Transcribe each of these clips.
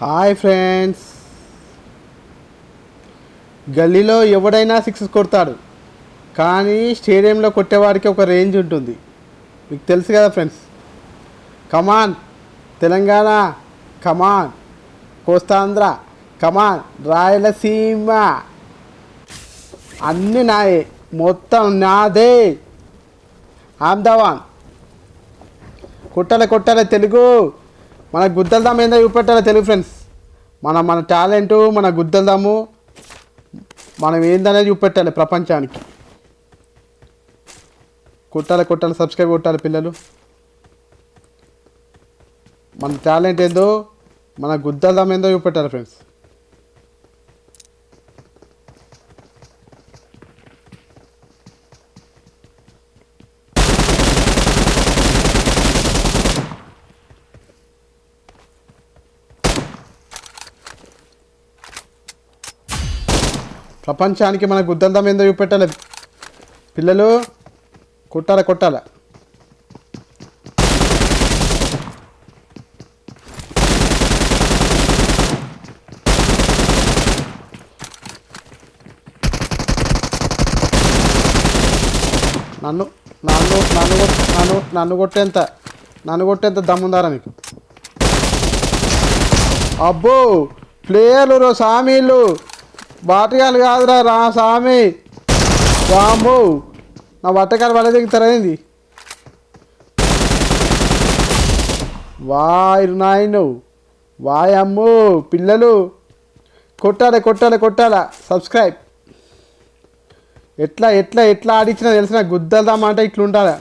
Hi friends, గల్లీలో ఎవడైనా six కొడతాడు, కానీ స్టేడియంలో కొట్టేవాడికి ఒక రేంజ్ ఉంటుంది. మీకు తెలుసు కదా ఫ్రెండ్స్. కమాన్ తెలంగాణ, కమాన్ కోస్తాంధ్ర, కమాన్ రాయలసీమ, అన్నీ నాయే, మొత్తం నాదే. ఆమ్దావాన్ కొట్టాలి కొట్టాలి తెలుగు. మన గుద్దలదాం ఏందో చూపెట్టాలి తెలుగు ఫ్రెండ్స్. మన టాలెంటు, మన గుద్దలదాము మనం ఏందనేది చూపెట్టాలి ప్రపంచానికి. కొట్టాలి కొట్టాలి, సబ్స్క్రైబ్ కొట్టాలి పిల్లలు. మన టాలెంట్ ఏందో, మన గుద్దలదాం ఏందో చూపెట్టాలి ఫ్రెండ్స్. ప్రపంచానికి మన గుద్దలదాం ఏందో చూపెట్టాలి పిల్లలు. కొట్టాలి కొట్టాలి. నన్ను నన్ను నన్ను నన్ను నన్ను కొట్టేంత దమ్ముందారా నీకు? అబ్బో, ప్లేయర్లు రో సామీళ్ళు, బాటగాలు కాదురా రా సామి. వామ్మో, నా బట్టకాలు వల్ల దిగుతారైంది. వాయ్ నాయను, వాయ్ అమ్ము పిల్లలు. కొట్టాలి కొట్టాలి కొట్టాలా, సబ్స్క్రైబ్. ఎట్లా ఎట్లా ఎట్లా ఆడించినా తెలిసిన గుద్దలదాం అంటే ఇట్లా ఉండాలి.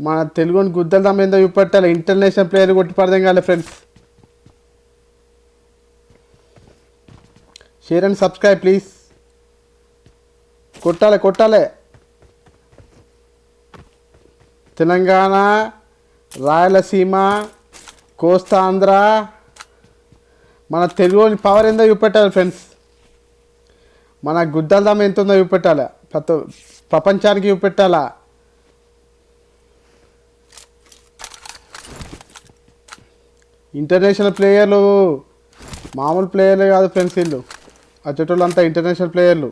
మన తెలుగుని గుద్దలదాం ఏందో చూపెట్టాలి. ఇంటర్నేషనల్ ప్లేయర్ కొట్టి పడదాం కాలే friends. Share and subscribe please. కొట్టాలి కొట్టాలి. తెలంగాణ, రాయలసీమ, కోస్తాంధ్ర, మన తెలుగుని పవర్ ఏందో చూపెట్టాలి ఫ్రెండ్స్. మన గుద్దలదాం ఎంత ఉందో చూపెట్టాలి, ప్రపంచానికి చూపెట్టాలా. ఇంటర్నేషనల్ ప్లేయర్లు మామూలు ప్లేయర్లే కాదు ఫ్రెండ్స్. వీళ్ళు అచ్చటోళ్ళంతా ఇంటర్నేషనల్ ప్లేయర్లు.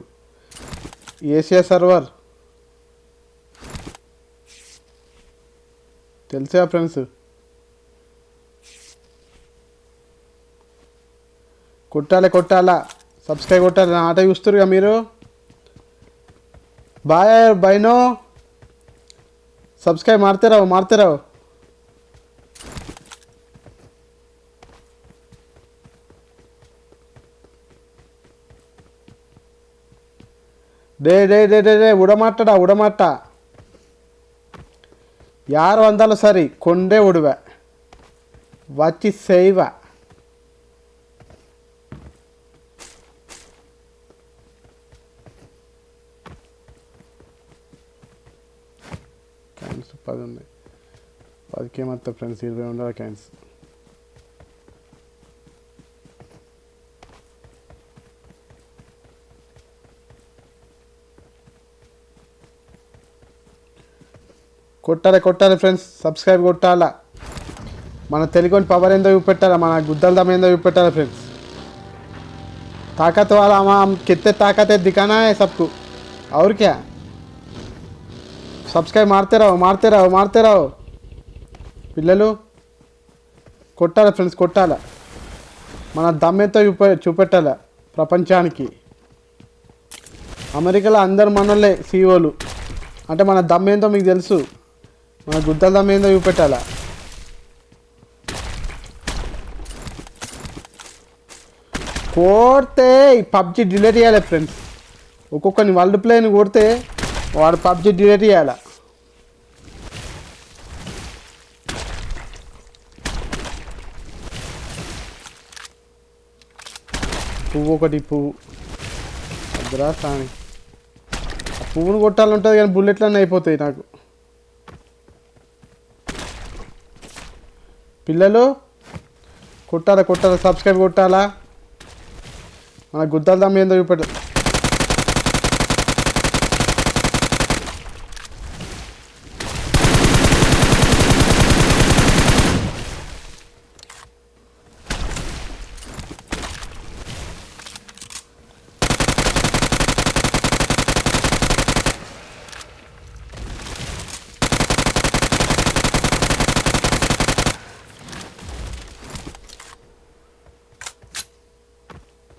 ఏషియా సర్వర్ తెలుసా ఫ్రెండ్స్. కొట్టాలి కొట్టాలా, సబ్స్క్రైబ్ కొట్టాలి. నా ఆట చూస్తురుగా మీరు. బాయ్ బైనో, సబ్స్క్రైబ్ మారుతే రావు. డే డే డే డే డే ಉಡಮಾಟ ಯಾರು ಅಂದಲು ಸರಿ ಕೊಂಡೇ ಉಡುವೆ వచ్చి సేవ. క్యాన్స్ 10 ఉన్నాయి, 10కే మొత్తం ఫ్రెండ్స్ 20 ఉండాలి క్యాన్స్. కొట్టాలి కొట్టాలి ఫ్రెండ్స్, సబ్స్క్రైబ్ కొట్టాలా. మన తెలుగుని పవర్ ఏందో చూపెట్టాలా, మన గుద్దలదాం ఏందో చూపెట్టాలి ఫ్రెండ్స్. ताकत वाला हम कितने ताकत है दिखाना है सबको, और क्या. సబ్స్క్రైబ్ మారుతే రావు పిల్లలు. కొట్టాలి ఫ్రెండ్స్ కొట్టాలి. మన దమ్మేతో చూపెట్టాలి ప్రపంచానికి. అమెరికాలో అందరు మనోళ్ళే సీఓలు అంటే మన దమ్మేంతో మీకు తెలుసు. మన గుద్దలదాం ఏందో చూపెట్టాలా. కొడితే పబ్జి డిలీట్ చేయాలి ఫ్రెండ్స్. ఒక్కొక్కని వరల్డ్ ప్లేని కొడితే వాడు పబ్జి డిలీట్ చేయాలి. పువ్వు అద్దరా సాని. పువ్వును కొట్టాలంటుంది కానీ బుల్లెట్లన్నీ అయిపోతాయి నాకు. పిల్లలు కొట్టాలి సబ్స్క్రైబ్ కొట్టాలా. మన గుద్దలదాం ఏందో చూపెట్టాలి.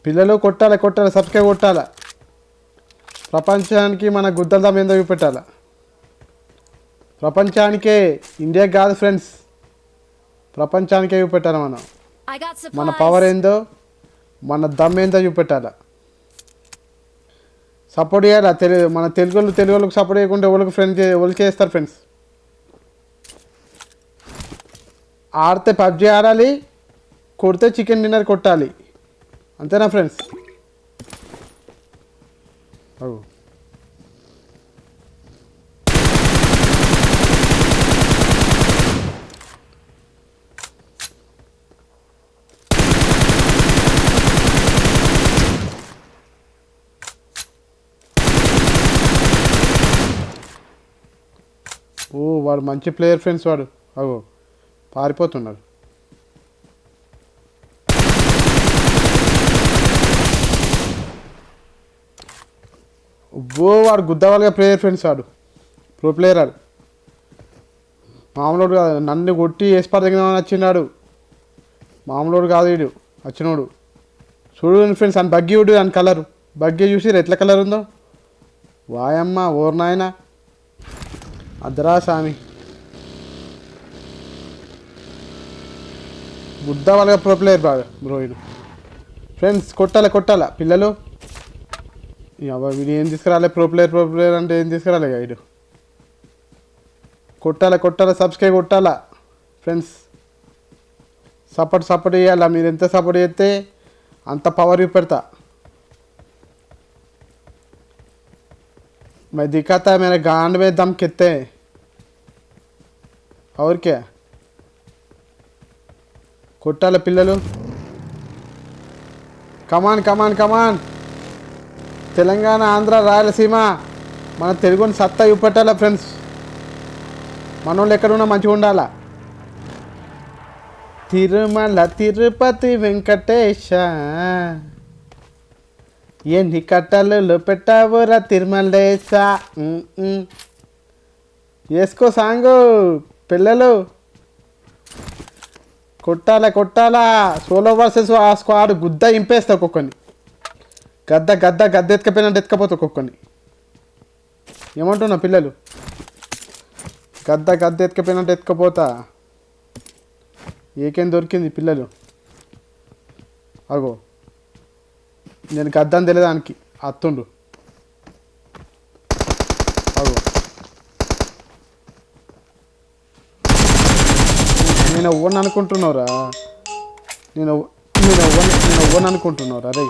పిల్లలు కొట్టాలి కొట్టాలి, సబ్స్క్రైబ్ కొట్టాలి. ప్రపంచానికి మన గుద్దలదాం ఏందో చూపెట్టాలి. ప్రపంచానికే, ఇండియాకి కాదు ఫ్రెండ్స్, ప్రపంచానికే చూపెట్టాలి. మన పవర్ ఏందో, మన దమ్ ఏందో చూపెట్టాలి. సపోర్ట్ చేయాలి. మన తెలుగులకు సపోర్ట్ చేయకుండా ఎవరికి ఎవరికి చేస్తారు ఫ్రెండ్స్. ఆడితే పబ్జీ ఆడాలి, కొడితే చికెన్ డిన్నర్ కొట్టాలి. అంతేనా ఫ్రెండ్స్? వాడు మంచి ప్లేయర్ ఫ్రెండ్స్. వాడు పారిపోతున్నాడు. వాడు గుద్దవాళ్ళగా ప్లేయర్ ఫ్రెండ్స్. వాడు ప్రో ప్లేయర్. వాడు మామూలుడు కాదు. నన్ను కొట్టి ఎస్పార్ దగ్గర వచ్చినాడు. మామూలుడు కాదు వీడు వచ్చినోడు. చూడండి ఫ్రెండ్స్, అని బగ్గి ఉడు, అని కలరు బగ్గి చూసి ఎట్ల కలర్ ఉందో. వాయమ్మ ఓర్ నాయన, అద్దరా సామి. గుద్ద వాళ్ళగా ప్రో ప్లేయర్ బాగా బ్రో వీడు. ఫ్రెండ్స్ కొట్టాల పిల్లలు. వీడు ఏం తీసుకురాలే, ప్రో ప్లేయర్ అంటే ఏం తీసుకురాలే వీడు. కొట్టాల, సబ్స్క్రైబ్ కొట్టాలా ఫ్రెండ్స్. సపోర్ట్ చేయాలా. మీరు ఎంత సపోర్ట్ చేస్తే అంత పవర్ పెడతా. मैं दिखाता है मेरे गांड में दम कितने और क्या. కొట్టాల పిల్లలు. కమాన్. తెలంగాణ, ఆంధ్ర, రాయలసీమ మన తెలుగుని సత్తా చూపెట్టాలా ఫ్రెండ్స్. మనోళ్ళు ఎక్కడున్నా మంచిగా ఉండాలా. తిరుమల తిరుపతి వెంకటేశ, ఎన్ని కట్టలు పెట్టావురా తిరుమలేశ. వేసుకో సాంగు పిల్లలు. కొట్టాలా. సోలో వర్సెస్ ఆ స్క్వాడ్ గుద్ద ఇంపేస్తా. ఒక్కొక్కని గద్ద ఎత్తుకపోయినట్టు ఎత్తుకపోతా. ఒక్కొక్కని ఏమంటున్నా పిల్లలు, గద్ద ఎత్తుకపోయినట్టు ఎత్తుకపోతా. ఏకేం దొరికింది పిల్లలు. అగో నేను గద్దని తెలియదానికి అత్తుండు. అగో నేను ఎవ్వని అనుకుంటున్నావురా. నేను ఎవ్వని అనుకుంటున్నావురా రే.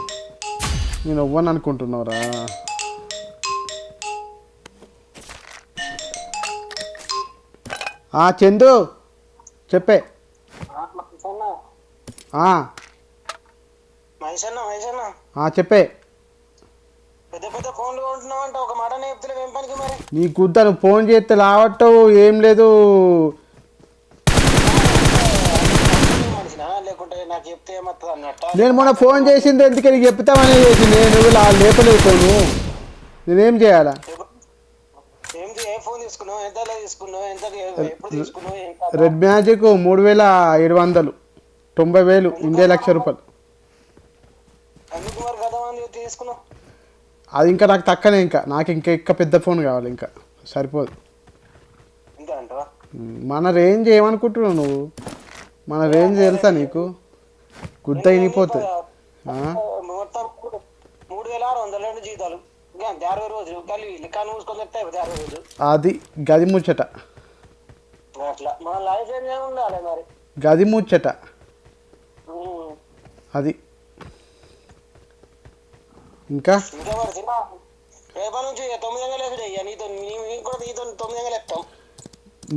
నేను ఎవ్వని అనుకుంటున్నావురా. చందు చెప్పే. చెప్పే. నీ కుద్దను ఫోన్ చేస్తే లావట్టవు. ఏం లేదు. నేను మొన్న ఫోన్ చేసింది ఎందుకే నీకు చెప్తామని చేసింది. నువ్వు లేపలేకోను. నేనేం చేయాలా? Red magic 3700, 90,000, ₹1,00,000. అది ఇంకా నాకు తక్కనే. నాకు ఇంకా పెద్ద ఫోన్ కావాలి. ఇంకా సరిపోదు. మన రేంజ్ ఏమనుకుంటున్నావు నువ్వు? మన రేంజ్ తెలుసా నీకు? గుద్ద అయిపోతుంది. అది గది ముచ్చట. గది ముచ్చట అది. ఇంకా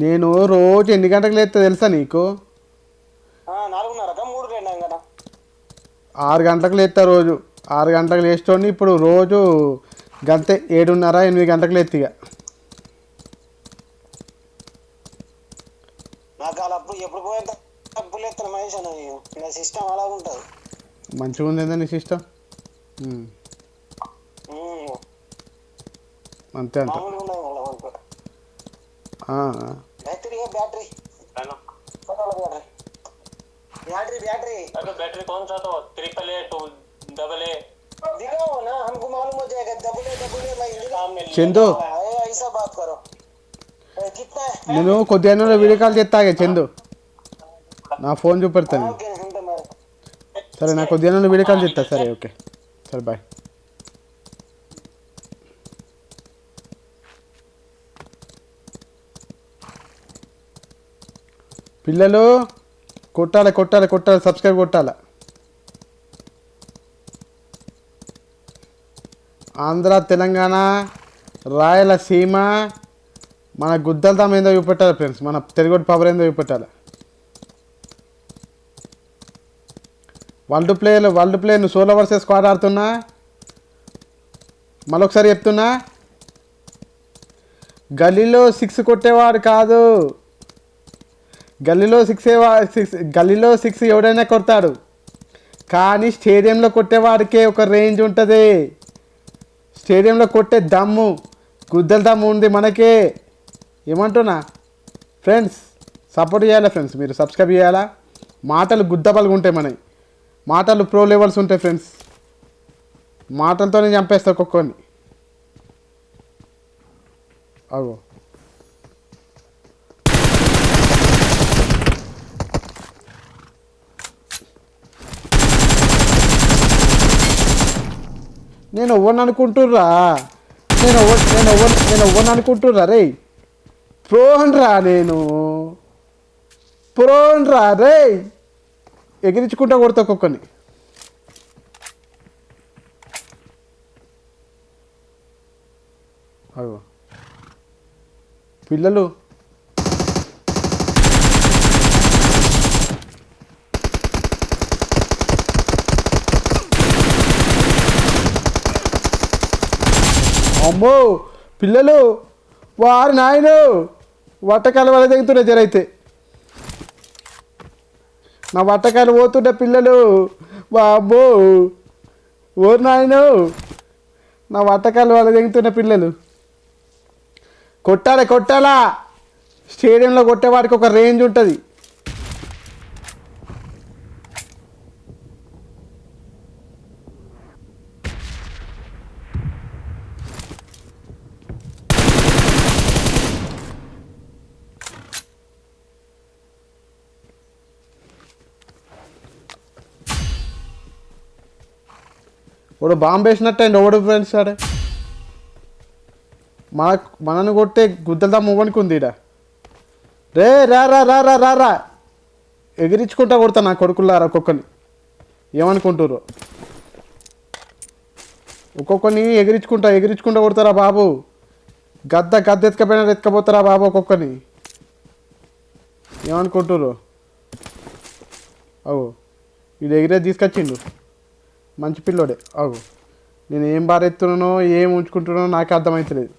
నేను రోజు ఎన్ని గంటలకు లేస్తా తెలుసా నీకు? 6 గంటలకు లేస్తా రోజు. 6 గంటలకు లేస్తోని ఇప్పుడు రోజు గంతే 7:30, 8 గంటలకు లేత్తిగా. మంచిగా ఉంది నీ సిస్టమ్. అంతే అంతే. बैटरी कौन सा तो 888 डबल ए दिखाओ ना, हमको मालूम हो जाएगा। डबल ए भाई सामने చందు ऐसा बात करो। कितना है? నేను కొద్దిగా వీడియో కాల్ చేస్తాగే చందు నా ఫోన్ చూపెడతాను నేను. సరే నా కొద్దిగా వీడియో కాల్ చేస్తా. సరే ఓకే సరే బాయ్. పిల్లలు కొట్టాలి కొట్టాలి కొట్టాలి, సబ్స్క్రైబ్ కొట్టాలి. ఆంధ్ర, తెలంగాణ, రాయలసీమ మన గుద్దలదాం ఏందో చూపెట్టాలి ఫ్రెండ్స్. మన తెలుగు పవర్ ఏందో చూపెట్టాలి. World player solo versus squad ఆడుతున్నా. మరొకసారి చెప్తున్నా, గల్లీలో 6 కొట్టేవాడు కాదు, గల్లీలో 6 ఎవడైనా కొడతాడు, కానీ స్టేడియంలో కొట్టేవాడికే ఒక రేంజ్ ఉంటుంది. స్టేడియంలో కొట్టే దమ్ము, గుద్దల దమ్ము ఉంది మనకే. ఏమంటున్నా ఫ్రెండ్స్, సపోర్ట్ చేయాలా ఫ్రెండ్స్, మీరు సబ్స్క్రైబ్ చేయాలా. మాటలు గుద్దబలుగా ఉంటాయి మనవి, మాటలు ప్రో లెవెల్స్ ఉంటాయి ఫ్రెండ్స్. మాటలతోనే చంపేస్తా ఒక్కొక్కరిని. అగో నేను ఎవరిని అనుకుంటుర్రా, నేను ఎవరిని అనుకుంటుర్రా రే. ప్రోన్ రా రే, ఎగిరించుకుంటా కొడతా ఒక్కొక్కని. అగో పిల్లలు అమ్మో పిల్లలు వారు నాయను వట్టకాయలు వాళ్ళ తెగుతుండే జరైతే. నా వట్టకాయలు పోతుండే పిల్లలు, అమ్మో ఓరు నాయను నా వట్టకాయలు వాళ్ళ తెగుతుండే పిల్లలు. కొట్టాలా, స్టేడియంలో కొట్టేవాడికి ఒక రేంజ్ ఉంటుంది. వాడు బాంబు వేసినట్టండి ఎవడు ఫ్రెండ్స్ సార్. మనను కొట్టే గుద్దలదా మూవనికి ఉంది ఈడ. రే రా ఎగిరించుకుంటా కొడతా నా కొడుకులారా ఒక్కొక్కరిని. ఏమనుకుంటారు, ఒక్కొక్కరిని ఎగిరించుకుంటా కొడతారా బాబు. గద్ద ఎత్తుకపోయినా ఎత్తుకపోతారా బాబు ఒక్కొక్కరిని. ఏమనుకుంటారు. అవు ఇది ఎగిరే తీసుకొచ్చిండు, మంచి పిల్లోడే. అవు నేను ఏం బారెత్తున్నానో ఏం ఉంచుకుంటున్నానో నాకు అర్థమవుతలేదు.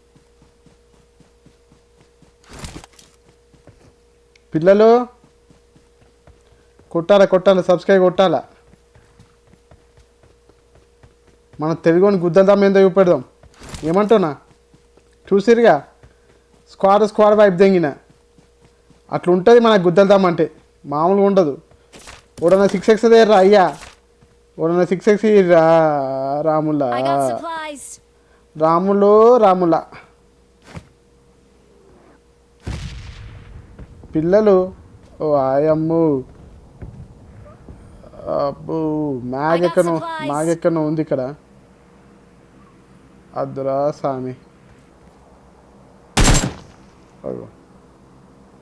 పిల్లలు కొట్టాలి, సబ్స్క్రైబ్ కొట్టాలా. మన తెలుగుని గుద్దలదాం ఏందో చూపెడదాం. ఏమంటున్నా చూసిరుగా, స్క్వాడ్ వైపు దెంగిన అట్లా ఉంటుంది మన గుద్దలదాం అంటే, మామూలుగా ఉండదు. ఓడన్నా 6x దేర్రా అయ్యా, ఓడన్నా 6x రాములా పిల్లలు. ఓ ఆయమ్ము అబ్బో, మ్యాగ్ ఎక్కనో ఉంది ఇక్కడ. అద్దురా సామి, అగో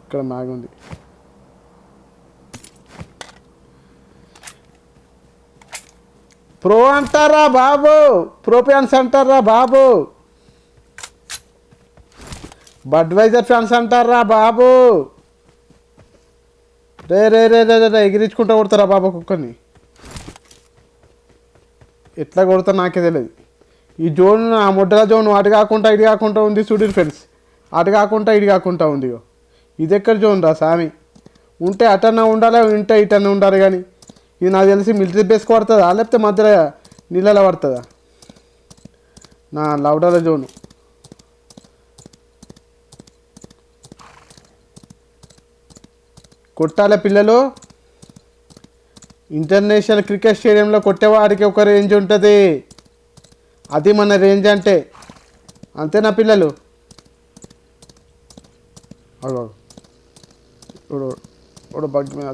ఇక్కడ మ్యాగ్ ఉంది. ప్రో అంటారా బాబు, ప్రో ఫ్యాన్స్ అంటారా బాబు, బడ్వైజర్ ఫ్యాన్స్ అంటారా బాబు. రే ఎగిరించుకుంటా కొడతారా బాబు ఒక్కొక్కరిని. ఎట్లా కొడతా నాకే తెలియదు. ఈ జోన్ ఆ ముడ్డల జోన్ అటు కాకుండా ఇటు కాకుండా ఉంది చూడండి ఫ్రెండ్స్, అటు కాకుండా ఇటు కాకుండా ఉంది. ఇది ఎక్కడ జోన్ రా సామి. ఉంటే అటన్నా ఉండాలి, ఉంటే ఇటన్నా ఉండాలి. కానీ ఇది నాకు తెలిసి మిలిటరీ బేస్కి పడుతుందా, లేకపోతే మధ్యలో నీళ్ళలో పడుతుందా. నా లౌడల జోను కొట్టాలి పిల్లలు. ఇంటర్నేషనల్ క్రికెట్ స్టేడియంలో కొట్టేవాడికి ఒక రేంజ్ ఉంటుంది. అది మన రేంజ్ అంటే. అంతేనా పిల్లలు? అగో ఇప్పుడు ఇప్పుడు బగ్ మీద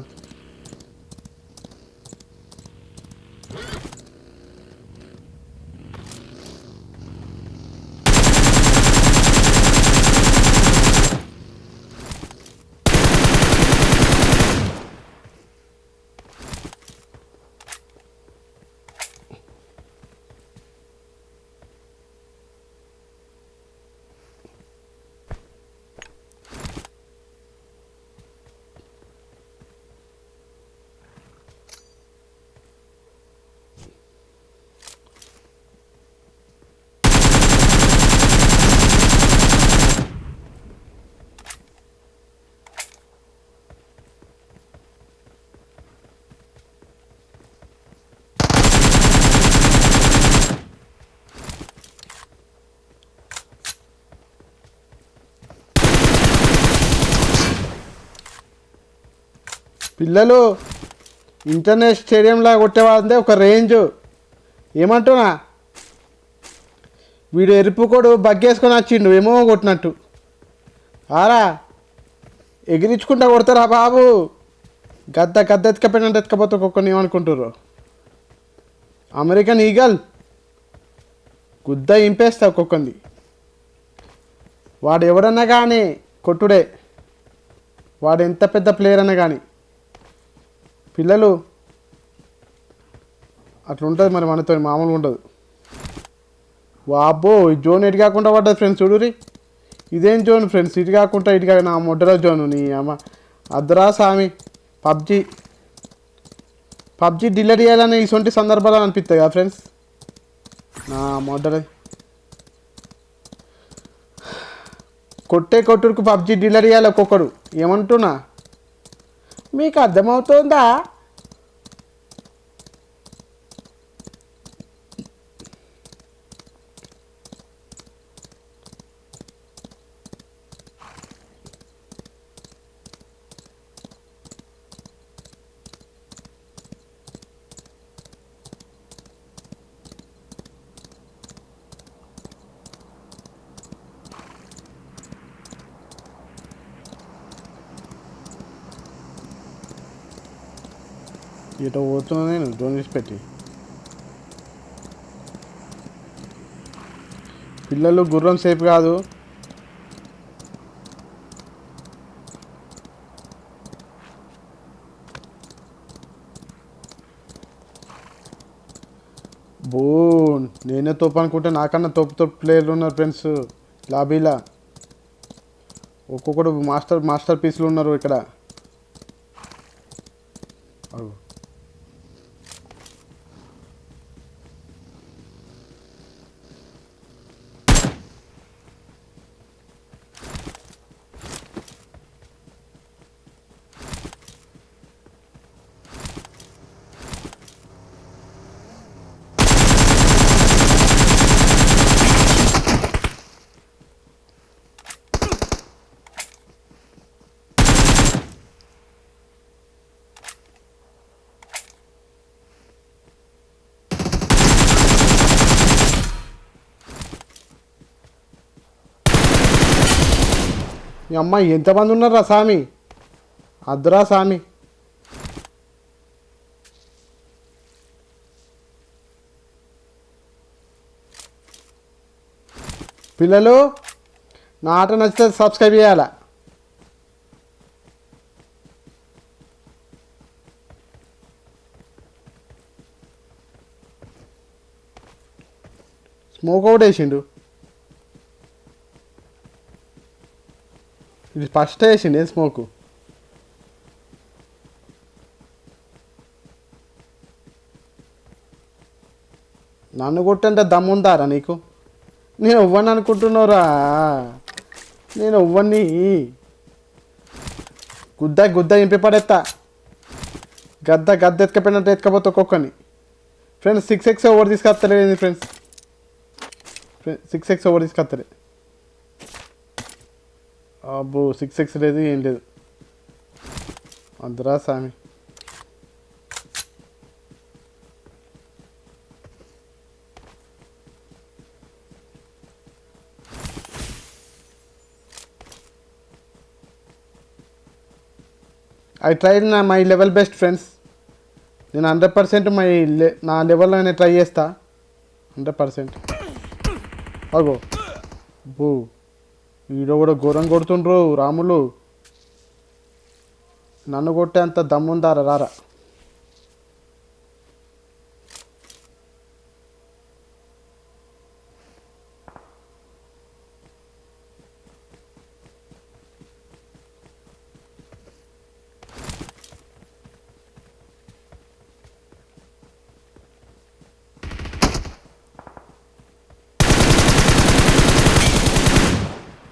పిల్లలు ఇంటర్నేషనల్ స్టేడియంలా కొట్టేవాళ్ళంటే ఒక రేంజ్. ఏమంటున్నా, వీడు ఎరుపుకోడు బగ్గేసుకొని వచ్చిండు ఏమో కొట్టినట్టు. ఆరా ఎగిరించుకుంటా కొడతారా బాబు? గద్ద గద్ద ఎత్తుకపోయినట్టు ఎత్తుకపోతే ఒక్కొక్కరిని ఏమనుకుంటారు? అమెరికన్ ఈగల్ గుద్ద ఇంపేస్తా ఒక్కొక్కరిని. వాడు ఎవడన్నా కానీ కొట్టుడే, వాడు ఎంత పెద్ద ప్లేయర్ అన్నా కానీ. పిల్లలు అట్లా ఉంటుంది మరి మనతో, మామూలుగా ఉండదు. వాబ్బో ఈ జోన్ ఇటు కాకుండా పడ్డది ఫ్రెండ్స్. చూడురి ఇదేం జోన్ ఫ్రెండ్స్, ఇటు కాకుండా ఇటు కాక నా మొడ్డల జోను. నీ అమ్మ అద్దరా స్వామి. పబ్జీ డిలీట్ చేయాలని ఇటువంటి సందర్భాలు అనిపిస్తాయి కదా ఫ్రెండ్స్. నా మొడ్డల కొట్టుకు పబ్జీ డిలీట్ చేయాలి ఒక్కొక్కడు. ఏమంటున్నా మీకు అర్థమవుతుందా? ఇటు పోతున్నా నేను డ్రోన్ తీసి పెట్టి. పిల్లలు గుర్రం సేఫ్ కాదు. బో నేనే తోపు అనుకుంటే నాకన్నా తోపు ప్లేయర్లు ఉన్నారు ఫ్రెండ్స్ లాబీలా. ఒక్కొక్కడు మాస్టర్ పీస్లు ఉన్నారు ఇక్కడ. మీ అమ్మాయి ఎంతమంది ఉన్నారా స్వామి? అద్దురా స్వామి. పిల్లలు నా ఆట నచ్చితే సబ్స్క్రైబ్ చేయాలా? స్మోక్ అవుట్ వేసిండు. ఇది ఫస్ట్ వేసిండు స్మోకు. నన్ను కొట్టంటే దమ్ముందారా నీకు? నేను ఎవ్వని అనుకుంటున్నావురా? నేను ఎవ్వని గుద్ద ఇంపి పడేస్తా. గద్ద ఎత్తుకపోయినట్టు ఎత్తుకపోతే ఒక్కొక్కని. ఫ్రెండ్స్ 6x ఓవర్ తీసుకొస్తలేదు ఫ్రెండ్స్. 6x ఓవర్ తీసుకొస్తలే. అబ్బో 6x లేదు ఏం లేదు. అద్దరా స్వామి. I try my level best friends. నేను 100% నా లెవెల్లో నేను ట్రై చేస్తా 100%. అగో బూ వీడో కూడా ఘోరం కొడుతుండ్రు రాములు. నన్ను కొట్టే అంత దమ్ముందారా రారా.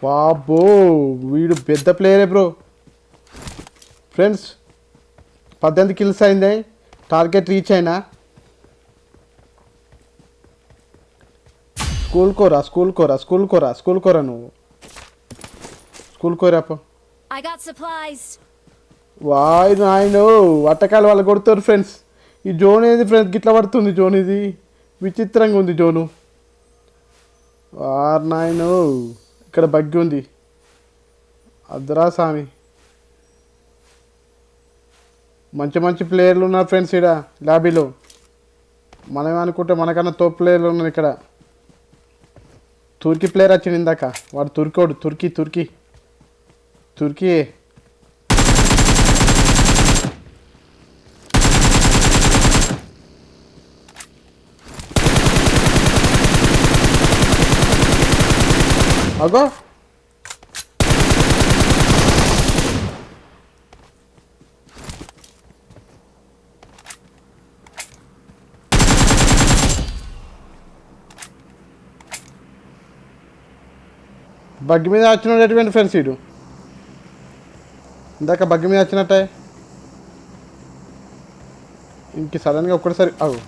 బాబో వీడు పెద్ద ప్లేయరే బ్రో. ఫ్రెండ్స్ 18 కిల్స్ అయింది. టార్గెట్ రీచ్ అయినా. స్కూల్ కోరా నువ్వు స్కూల్ కోరాపో. I got supplies. వాయ్ నాయన వట్టకాయలు వాళ్ళు కొడుతారు ఫ్రెండ్స్. ఈ జోన్ ఏది ఫ్రెండ్స్ గిట్లా పడుతుంది జోన్. ఇది విచిత్రంగా ఉంది జోను. వార్ నాయన ఇక్కడ బగ్గి ఉంది. అద్రా స్వామి మంచి మంచి ప్లేయర్లు ఉన్నారు ఫ్రెండ్స్ ఇక్కడ లాబీలో. మనం అనుకుంటే మనకన్నా తోపు ప్లేయర్లు ఉన్నారు ఇక్కడ. తుర్కీ ప్లేయర్ వచ్చింది ఇందాక. వాడు తుర్కోడు. తుర్కీ అగో బగ్గి మీద వచ్చినటువంటి ఫ్రెండ్స్ వీడు. ఇందాక బగ్గి మీద వచ్చినట్టే ఇంక సడన్గా ఒక్కటిసారి అవు.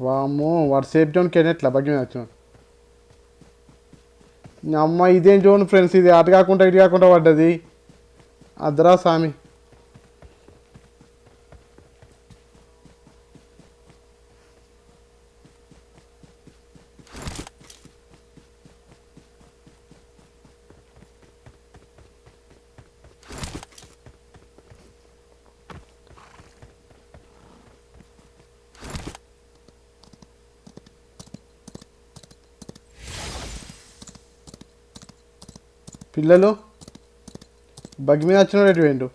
వామ్మో వాడు సేఫ్ జోన్కి ఎట్లా బగ్గి మీద వచ్చిన. అమ్మ ఇదేం జోన్ ఫ్రెండ్స్. ఇది అటు కాకుండా ఇటు కాకుండా పడ్డది. అద్రా స్వామి. పిల్లలు బగ్గి మీద వచ్చిన రేటు వేయండు.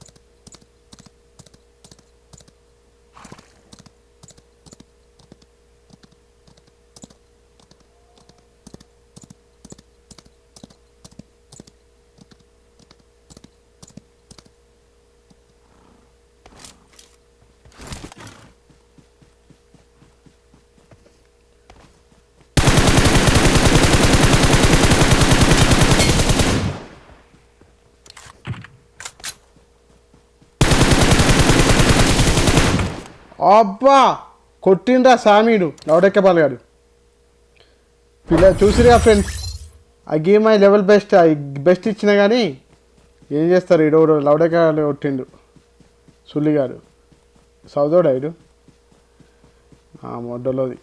అబ్బా కొట్టిండ్రా సామీడు లౌడెక్క బాలగాడు. చూసిరా ఫ్రెండ్స్. ఆ గేమ్ ఐ లెవెల్ బెస్ట్ ఇచ్చినా కానీ ఏం చేస్తారు. ఇడు లౌడెక్క కొట్టిండు సుల్లిగాడు. సౌదోడా ఇడు మొడ్డలోది.